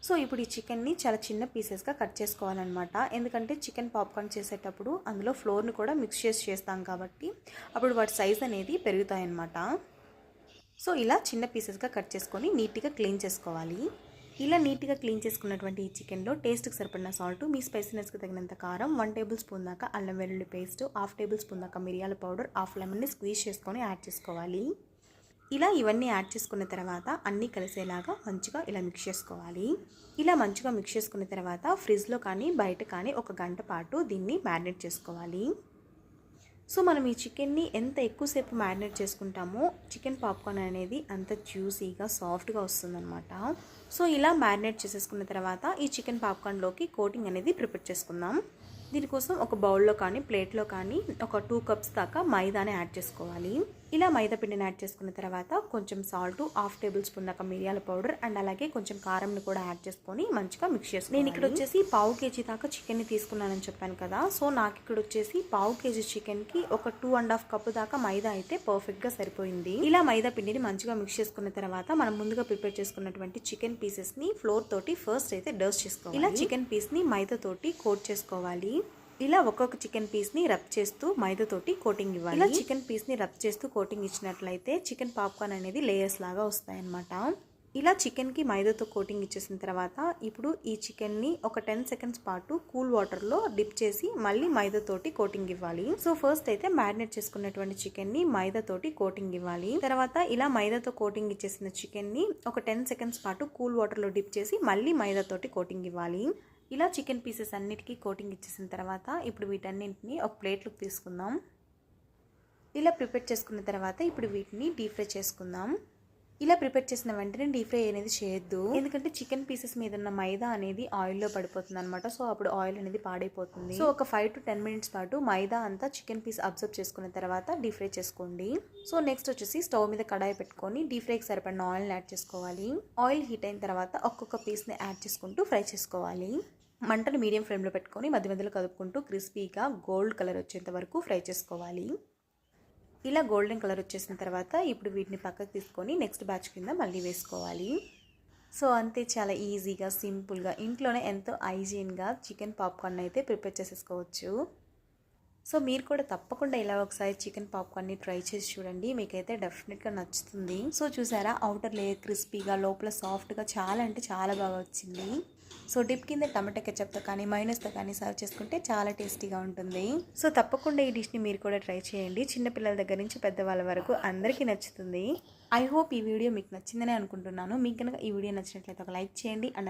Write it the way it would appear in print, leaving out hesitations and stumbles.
So ఇప్పుడు ఈ చికెన్ని చాలా చిన్న పీసెస్గా కట్ చేసుకోవాలన్నమాట. ఎందుకంటే చికెన్ పాప్కార్న్ చేసేటప్పుడు అందులో ఫ్లోర్ని కూడా మిక్స్ చేస్తాం కాబట్టి అప్పుడు వాటి సైజ్ అనేది పెరుగుతాయన్నమాట. సో ఇలా చిన్న పీసెస్గా కట్ చేసుకొని నీట్గా క్లీన్ చేసుకోవాలి. ఇలా నీట్గా క్లీన్ చేసుకున్నటువంటి ఈ చికెన్లో టేస్ట్కి సరిపడిన సాల్ట్, మీ స్పైసీనెస్కి తగినంత కారం, 1 టేబుల్ స్పూన్ దాకా అల్లం వెల్లుల్లి పేస్ట్, 1/2 టేబుల్ స్పూన్ దాకా మిరియాల పౌడర్, 1/2 లెమన్ని స్క్వీజ్ చేసుకొని యాడ్ చేసుకోవాలి. ఇలా ఇవన్నీ యాడ్ చేసుకున్న తర్వాత అన్నీ కలిసేలాగా మంచిగా ఇలా మిక్స్ చేసుకోవాలి. ఇలా మంచిగా మిక్స్ చేసుకున్న తర్వాత ఫ్రిడ్జ్లో కానీ బయట కానీ 1 గంట పాటు దీన్ని మ్యారినేట్ చేసుకోవాలి. సో మనం ఈ చికెన్ని ఎంత ఎక్కువసేపు మ్యారినేట్ చేసుకుంటామో చికెన్ పాప్కార్న్ అనేది అంత జ్యూసీగా సాఫ్ట్గా వస్తుందన్నమాట. సో ఇలా మ్యారినేట్ చేసేసుకున్న తర్వాత ఈ చికెన్ పాప్కార్న్లోకి కోటింగ్ అనేది ప్రిపేర్ చేసుకుందాం. దీనికోసం ఒక బౌల్లో కానీ ప్లేట్లో కానీ ఒక 2 కప్స్ దాకా మైదాని యాడ్ చేసుకోవాలి. ఇలా మైదా పిండిని యాడ్ చేసుకున్న తర్వాత కొంచెం సాల్ట్, 1/2 టేబుల్ స్పూన్ దాకా మిరియాల పౌడర్ అండ్ అలాగే కొంచెం కారంని కూడా యాడ్ చేసుకొని మంచిగా మిక్స్ చేసుకోవాలి. నేను ఇక్కడ వచ్చేసి 1/2 కేజీ దాకా చికెన్ని తీసుకున్నానని చెప్పాను కదా. సో నాకు ఇక్కడ వచ్చేసి 1/2 కేజీ చికెన్కి ఒక 2.5 కప్పు దాకా మైదా అయితే పర్ఫెక్ట్గా సరిపోయింది. ఇలా మైదా పిండిని మంచిగా మిక్స్ చేసుకున్న తర్వాత మనం ముందుగా ప్రిపేర్ చేసుకున్నటువంటి చికెన్ పీసెస్ని ఫ్లోర్ తోటి ఫస్ట్ అయితే డస్ట్ చేసుకోవాలి. ఇలా చికెన్ పీస్ని మైదా తోటి కోట్ చేసుకోవాలి. ఇలా ఒక్కొక్క చికెన్ పీస్ని రబ్ చేస్తూ మైదాతోటి కోటింగ్ ఇవ్వాలి. ఇలా చికెన్ పీస్ని రబ్ చేస్తూ కోటింగ్ ఇచ్చినట్లయితే చికెన్ పాప్కార్న్ అనేది లేయర్స్ లాగా వస్తాయన్నమాట. ఇలా చికెన్కి మైదాతో కోటింగ్ ఇచ్చేసిన తర్వాత ఇప్పుడు ఈ చికెన్ని ఒక 10 సెకండ్స్ పాటు కూల్ వాటర్లో డిప్ చేసి మళ్ళీ మైదాతోటి కోటింగ్ ఇవ్వాలి. సో ఫస్ట్ అయితే మ్యారినేట్ చేసుకున్నటువంటి చికెన్ని మైదాతోటి కోటింగ్ ఇవ్వాలి. తర్వాత ఇలా మైదాతో కోటింగ్ ఇచ్చేసిన చికెన్ని ఒక 10 సెకండ్స్ పాటు కూల్ వాటర్లో డిప్ చేసి మళ్ళీ మైదాతోటి కోటింగ్ ఇవ్వాలి. ఇలా చికెన్ పీసెస్ అన్నిటికీ కోటింగ్ ఇచ్చేసిన తర్వాత ఇప్పుడు వీటన్నింటినీ ఒక ప్లేట్లోకి తీసుకుందాం. ఇలా ప్రిపేర్ చేసుకున్న తర్వాత ఇప్పుడు వీటిని డీప్ ఫ్రై చేసుకుందాం. ఇలా ప్రిపేర్ చేసిన వెంటనే డీప్ ఫ్రై అనేది చేయొద్దు, ఎందుకంటే చికెన్ పీసెస్ మీద ఉన్న మైదా అనేది ఆయిల్లో పడిపోతుంది అనమాట. సో అప్పుడు ఆయిల్ అనేది పాడైపోతుంది. సో ఒక 5 to 10 మినిట్స్ పాటు మైదా అంతా చికెన్ పీస్ అబ్జర్వ్ చేసుకున్న తర్వాత డీప్ ఫ్రై చేసుకోండి. సో నెక్స్ట్ వచ్చేసి స్టవ్ మీద కడాయి పెట్టుకొని డీప్ ఫ్రైకి సరిపడిన ఆయిల్ని యాడ్ చేసుకోవాలి. ఆయిల్ హీట్ అయిన తర్వాత ఒక్కొక్క పీస్ని యాడ్ చేసుకుంటూ ఫ్రై చేసుకోవాలి. మంటను మీడియం ఫ్లేమ్లో పెట్టుకొని మధ్య మధ్యలో కలుపుకుంటూ క్రిస్పీగా గోల్డ్ కలర్ వచ్చేంత వరకు ఫ్రై చేసుకోవాలి. ఇలా గోల్డెన్ కలర్ వచ్చేసిన తర్వాత ఇప్పుడు వీటిని పక్కకు తీసుకొని నెక్స్ట్ బ్యాచ్ కింద మళ్ళీ వేసుకోవాలి. సో అంతే, చాలా ఈజీగా సింపుల్గా ఇంట్లోనే ఎంతో హైజీన్గా చికెన్ పాప్కార్న్ అయితే ప్రిపేర్ చేసేసుకోవచ్చు. సో మీరు కూడా తప్పకుండా ఇలా ఒకసారి చికెన్ పాప్కార్న్ని ట్రై చేసి చూడండి, మీకైతే డెఫినెట్గా నచ్చుతుంది. సో చూసారా, అవుటర్ లేయర్ క్రిస్పీగా లోపల సాఫ్ట్గా చాలా అంటే చాలా బాగా వచ్చింది. సో డిప్ కింద టమాటా కెచప్తో కానీ మైనస్తో కానీ సర్వ్ చేసుకుంటే చాలా టేస్టీగా ఉంటుంది. సో తప్పకుండా ఈ డిష్ని మీరు కూడా ట్రై చేయండి. చిన్నపిల్లల దగ్గర నుంచి పెద్దవాళ్ళ వరకు అందరికీ నచ్చుతుంది. ఐ హోప్ ఈ వీడియో మీకు నచ్చిందని అనుకుంటున్నాను. మీకు కనుక ఈ వీడియో నచ్చినట్లయితే ఒక లైక్ చేయండి అండ్